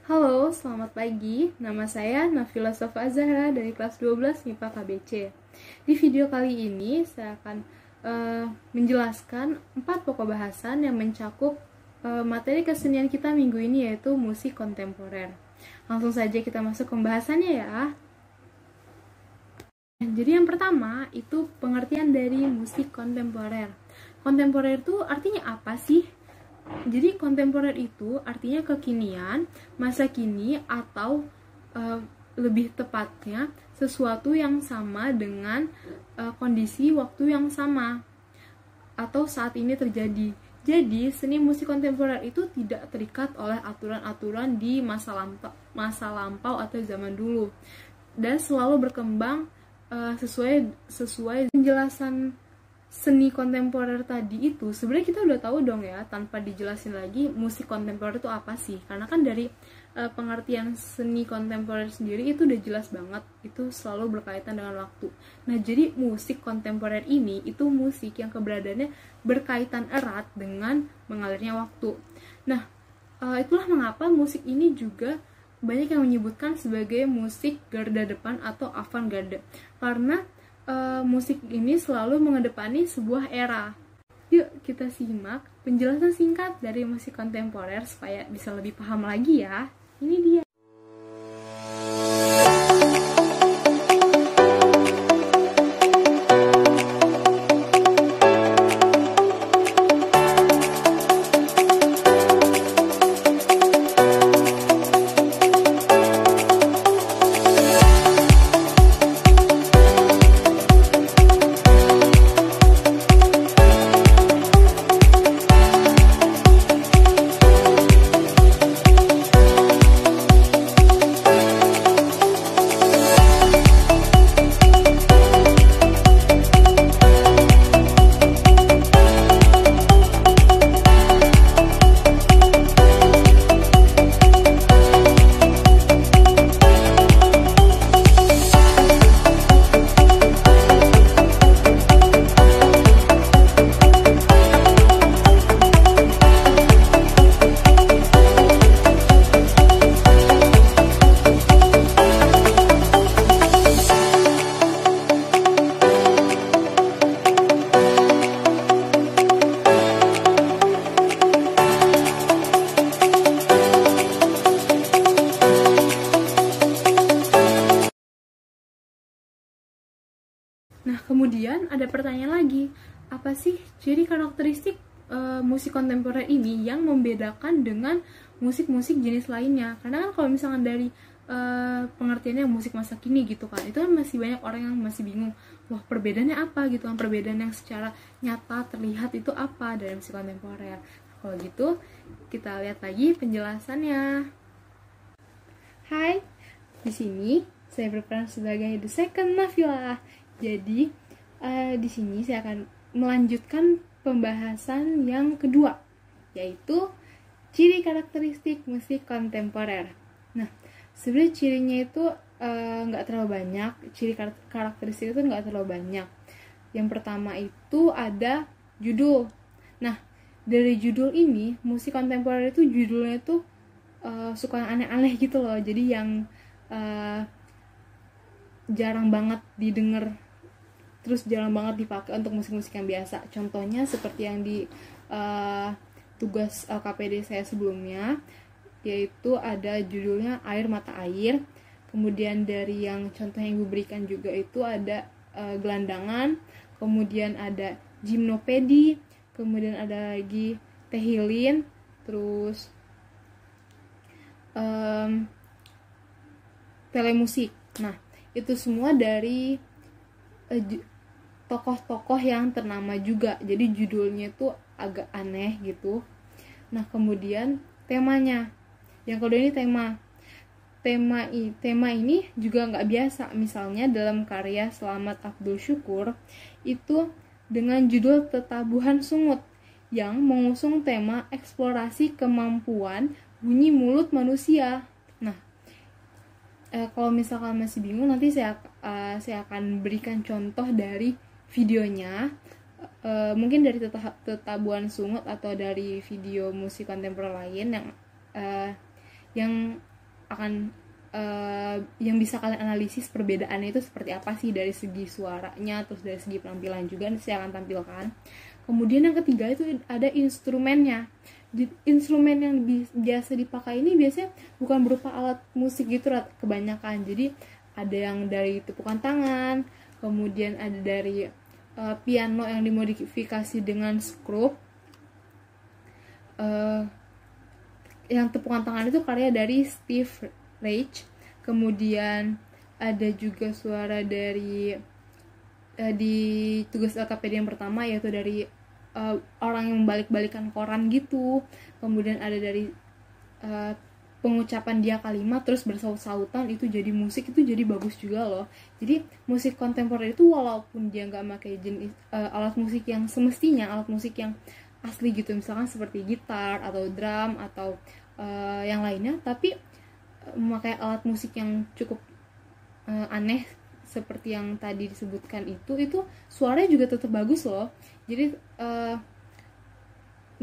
Halo, selamat pagi. Nama saya Nafila Sofa Zahra dari kelas 12 MIPA KBC. Di video kali ini saya akan menjelaskan 4 pokok bahasan yang mencakup materi kesenian kita minggu ini, yaitu musik kontemporer. Langsung saja kita masuk ke pembahasannya ya. Jadi yang pertama itu pengertian dari musik kontemporer. Kontemporer itu artinya apa sih? Jadi kontemporer itu artinya kekinian, masa kini, atau lebih tepatnya sesuatu yang sama dengan kondisi waktu yang sama atau saat ini terjadi. Jadi seni musik kontemporer itu tidak terikat oleh aturan-aturan di masa lampau atau zaman dulu, dan selalu berkembang sesuai penjelasan seni kontemporer tadi. Itu sebenarnya kita udah tahu dong ya, tanpa dijelasin lagi musik kontemporer itu apa sih, karena kan dari pengertian seni kontemporer sendiri itu udah jelas banget, itu selalu berkaitan dengan waktu. Nah, jadi musik kontemporer ini itu musik yang keberadaannya berkaitan erat dengan mengalirnya waktu. Nah, itulah mengapa musik ini juga banyak yang menyebutkan sebagai musik garda depan atau avant-garde, karena musik ini selalu mengedepankan sebuah era. Yuk kita simak penjelasan singkat dari musik kontemporer supaya bisa lebih paham lagi ya. Ini dia. Nah, kemudian ada pertanyaan lagi, apa sih ciri karakteristik musik kontemporer ini yang membedakan dengan musik-musik jenis lainnya? Karena kan kalau misalkan dari pengertiannya musik masa kini gitu kan, itu kan masih banyak orang yang masih bingung, wah perbedaannya apa gitu kan, perbedaan yang secara nyata terlihat itu apa dari musik kontemporer. Kalau gitu, kita lihat lagi penjelasannya. Hai, di sini saya berperan sebagai the second Nafila. Jadi di sini saya akan melanjutkan pembahasan yang kedua, yaitu ciri karakteristik musik kontemporer. Nah, sebenarnya cirinya itu nggak terlalu banyak, ciri karakteristik itu nggak terlalu banyak. Yang pertama itu ada judul. Nah, dari judul ini, musik kontemporer itu judulnya itu suka yang aneh-aneh gitu loh, jadi yang jarang banget didengar, terus jarang banget dipakai untuk musik-musik yang biasa. Contohnya seperti yang di tugas LKPD saya sebelumnya, yaitu ada judulnya Air Mata Air. Kemudian dari yang contoh yang Ibu berikan juga itu ada gelandangan, kemudian ada gimnopedi, kemudian ada lagi tehilin, terus telemusik. Nah, itu semua dari tokoh-tokoh yang ternama juga, jadi judulnya tuh agak aneh gitu. Nah, kemudian temanya, yang kedua ini tema ini juga nggak biasa. Misalnya dalam karya Selamat Abdul Syukur itu dengan judul Tetabuhan Sungut, yang mengusung tema eksplorasi kemampuan bunyi mulut manusia. Nah, kalau misalkan masih bingung, nanti saya akan berikan contoh dari videonya, mungkin dari Tetabuhan Sungut atau dari video musik kontemporer lain yang akan yang bisa kalian analisis perbedaannya itu seperti apa sih dari segi suaranya, terus dari segi penampilan juga saya akan tampilkan. Kemudian yang ketiga itu ada instrumennya. Instrumen yang biasa dipakai ini biasanya bukan berupa alat musik gitu kebanyakan. Jadi ada yang dari tepukan tangan, kemudian ada dari piano yang dimodifikasi dengan skrup. Yang tepukan tangan itu karya dari Steve Reich. Kemudian ada juga suara dari di tugas LKPD yang pertama, yaitu dari orang yang balik-balikan koran gitu. Kemudian ada dari pengucapan dia kalimat terus bersaut-sautan, itu jadi musik, itu jadi bagus juga loh. Jadi musik kontemporer itu walaupun dia nggak pakai jenis alat musik yang semestinya, alat musik yang asli gitu, misalkan seperti gitar atau drum atau yang lainnya, tapi memakai alat musik yang cukup aneh seperti yang tadi disebutkan itu suaranya juga tetap bagus loh. Jadi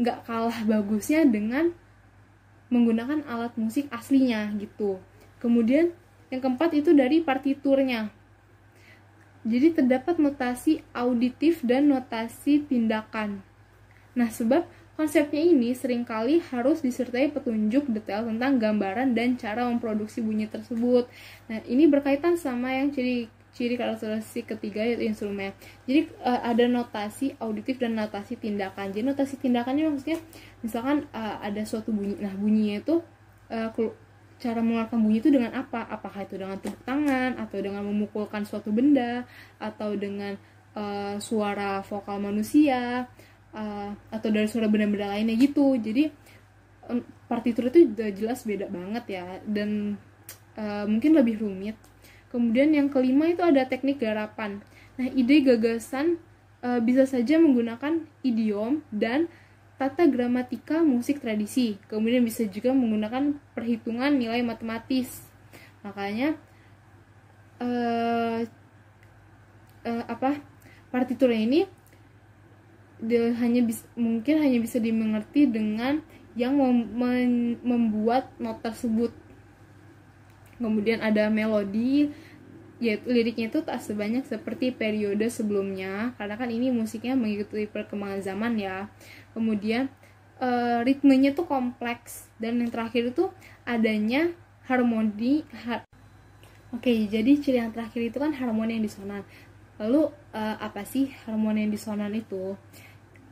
nggak kalah bagusnya dengan menggunakan alat musik aslinya gitu. Kemudian yang keempat itu dari partiturnya. Jadi terdapat notasi auditif dan notasi tindakan. Nah, sebab konsepnya ini seringkali harus disertai petunjuk detail tentang gambaran dan cara memproduksi bunyi tersebut. Nah, ini berkaitan sama yang ciri karakteristik ketiga, yaitu instrumen. Jadi ada notasi auditif dan notasi tindakan. Jadi notasi tindakannya maksudnya misalkan ada suatu bunyi. Nah, bunyinya itu cara mengeluarkan bunyi itu dengan apa? Apakah itu dengan tepuk tangan, atau dengan memukulkan suatu benda, atau dengan suara vokal manusia, atau dari suara benda-benda lainnya gitu. Jadi partitur itu udah jelas beda banget ya, dan mungkin lebih rumit. Kemudian yang kelima itu ada teknik garapan. Nah, ide gagasan bisa saja menggunakan idiom dan tata gramatika musik tradisi. Kemudian bisa juga menggunakan perhitungan nilai matematis. Makanya partiturnya ini mungkin hanya bisa dimengerti dengan yang membuat not tersebut. Kemudian ada melodi, yaitu liriknya itu tak sebanyak seperti periode sebelumnya, karena kan ini musiknya mengikuti perkembangan zaman ya. Kemudian ritmenya tuh kompleks, dan yang terakhir itu adanya harmoni. Oke, jadi ciri yang terakhir itu kan harmoni yang disonan. Lalu apa sih harmoni yang disonan itu?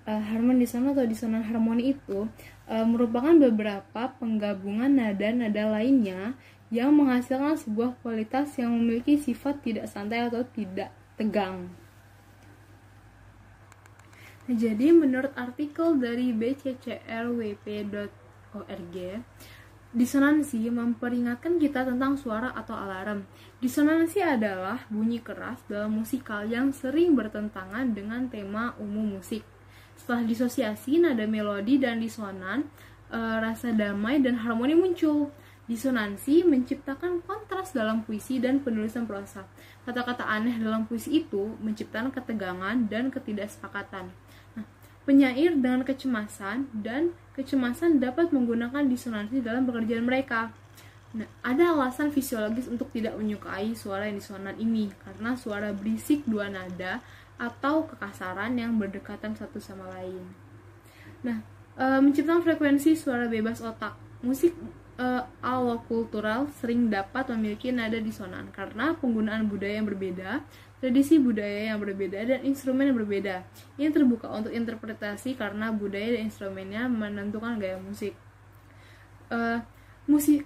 Harmoni disonan atau disonan harmoni itu merupakan beberapa penggabungan nada-nada lainnya yang menghasilkan sebuah kualitas yang memiliki sifat tidak santai atau tidak tegang. Nah, jadi menurut artikel dari bccrwp.org, disonansi memperingatkan kita tentang suara atau alarm. Disonansi adalah bunyi keras dalam musikal yang sering bertentangan dengan tema umum musik. Setelah disosiasi, nada melodi dan disonan, rasa damai dan harmoni muncul. Disonansi menciptakan kontras dalam puisi dan penulisan prosa. Kata-kata aneh dalam puisi itu menciptakan ketegangan dan ketidaksepakatan. Nah, penyair dengan kecemasan dapat menggunakan disonansi dalam pekerjaan mereka. Nah, ada alasan fisiologis untuk tidak menyukai suara yang disonan ini, karena suara berisik dua nada atau kekasaran yang berdekatan satu sama lain. Nah, menciptakan frekuensi suara bebas otak. Musik alokultural sering dapat memiliki nada disonan karena penggunaan budaya yang berbeda, tradisi budaya yang berbeda, dan instrumen yang berbeda. Ini terbuka untuk interpretasi karena budaya dan instrumennya menentukan gaya musik.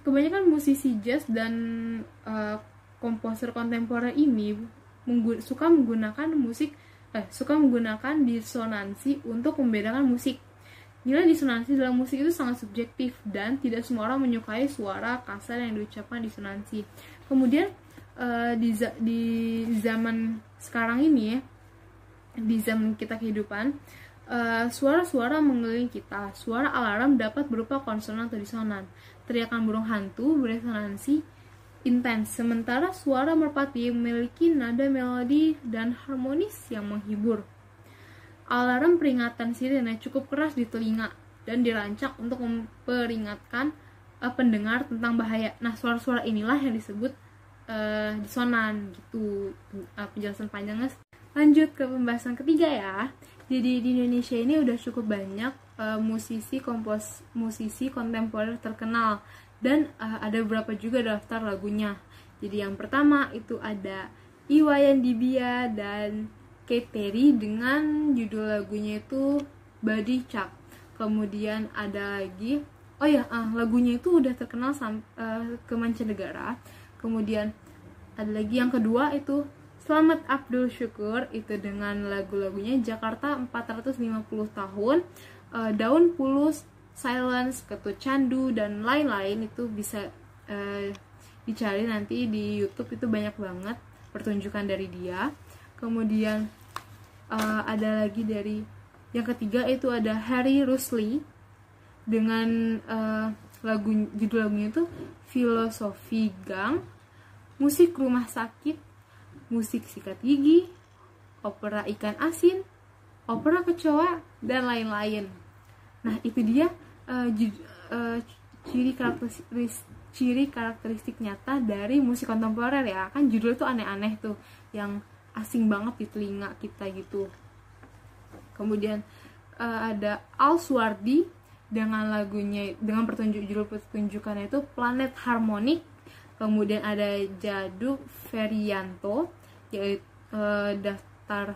Kebanyakan musisi jazz dan komposer kontemporer ini suka menggunakan disonansi untuk membedakan musik. Nilai disonansi dalam musik itu sangat subjektif dan tidak semua orang menyukai suara kasar yang diucapkan disonansi. Kemudian di zaman sekarang ini ya, di zaman kita kehidupan, suara-suara mengelilingi kita. Suara alarm dapat berupa konsonan atau disonan. Teriakan burung hantu beresonansi intens, sementara suara merpati memiliki nada melodi dan harmonis yang menghibur. Alarm peringatan sirene cukup keras di telinga dan dirancang untuk memperingatkan pendengar tentang bahaya. Nah, suara-suara inilah yang disebut disonan gitu. Penjelasan panjangnya. Lanjut ke pembahasan ketiga ya. Jadi di Indonesia ini udah cukup banyak musisi kontemporer terkenal, dan ada beberapa juga daftar lagunya. Jadi yang pertama itu ada Iwayan Dibia dan Katy Perry dengan judul lagunya itu Body Chuck. Kemudian ada lagi, lagunya itu udah terkenal ke mancanegara. Kemudian ada lagi yang kedua itu Selamat Abdul Syukur, itu dengan lagu-lagunya Jakarta 450 tahun, Daun Pulus, Silence, Ketut Candu, dan lain-lain. Itu bisa dicari nanti di YouTube, itu banyak banget pertunjukan dari dia. Kemudian ada lagi dari yang ketiga itu ada Harry Rusli dengan judul lagunya itu Filosofi Gang, Musik Rumah Sakit, Musik Sikat Gigi, Opera Ikan Asin, Opera Kecoa, dan lain-lain. Nah, itu dia ciri karakteristik nyata dari musik kontemporer ya. Kan judul itu aneh-aneh tuh, yang asing banget di telinga kita gitu. Kemudian ada Al Suwardi dengan judul pertunjukannya itu Planet Harmonik. Kemudian ada Jadu Ferianto, yaitu daftar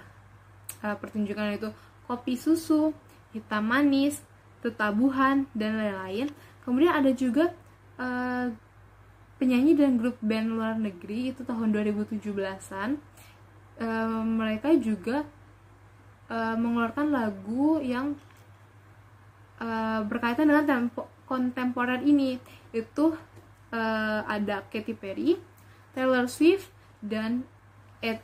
pertunjukan itu Kopi Susu, Hitam Manis, Tetabuhan, dan lain-lain. Kemudian ada juga penyanyi dan grup band luar negeri, itu tahun 2017-an. Mereka juga mengeluarkan lagu yang berkaitan dengan kontemporer ini. Itu ada Katy Perry, Taylor Swift, dan Ed